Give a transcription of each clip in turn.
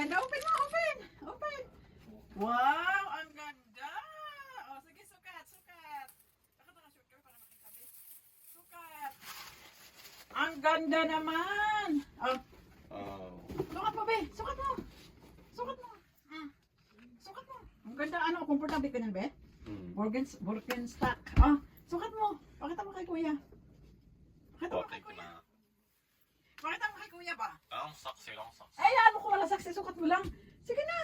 ganda. Open mo, open. Open. Wow, ang ganda. O, sige, sukat, sukat. Bakit naka-shoot kami para makita, be? Sukat. Ang ganda naman. Oh, Oh. sukat mo, be. Sukat mo. Sukat mo. Sukat mo. Ang ganda, ano, comfortable ka niyan, be? Birkenstock. Oh, sukat mo. Pakita mo kay kuya. Pakita mo kay kuya. Pakita mo kay kuya ba? Long socks, long socks. Ay, ano ko wala saksi, sukat mo lang. Sige na.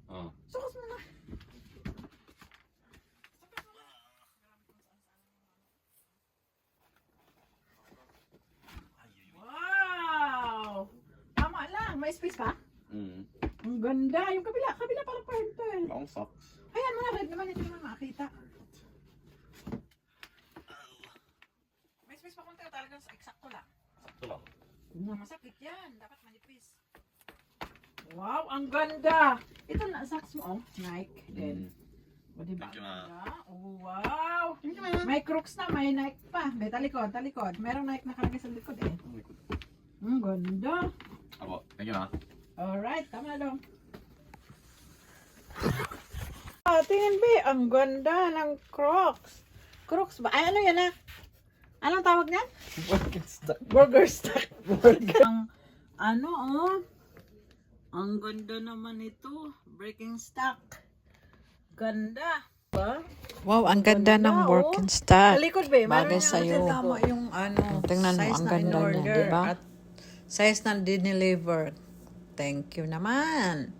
Oh. Sukat mo na. Wow! Tama lang. May space pa? Ang ganda. Yung kabila. Kabila parang purple. Long socks. Ayan, mga red naman. Ito naman makakita. May space pa kung tayo talagang eksakto lang. Sakto lang. Masakit yan. Dapat manipis. Wow, ang ganda. Ito na, socks mo, oh. Nike. Then, o diba? Thank you, Ang ma. ganda? Oh, wow. May crooks na, may Nike pa. Be, talikod, talikod. Merong Nike nakalagay sa likod eh. Ang ganda. Abo, thank you, ma. Alright, tama lang. Tingin, be, ang ganda ng Crocs. Crocs ba? Ay, ano yan ah? Anong tawag niyan? Burger stock. Burger. Ano, oh. Ang ganda naman ito. Breaking stock. Ganda. Ba? Wow, ang ganda ng oh. Birkenstock. Talikod, be. Bagay sa'yo. Tama yung ano. Tingnan mo, size ang na ganda niya, in-order diba? At size na dineliver. Thank you naman.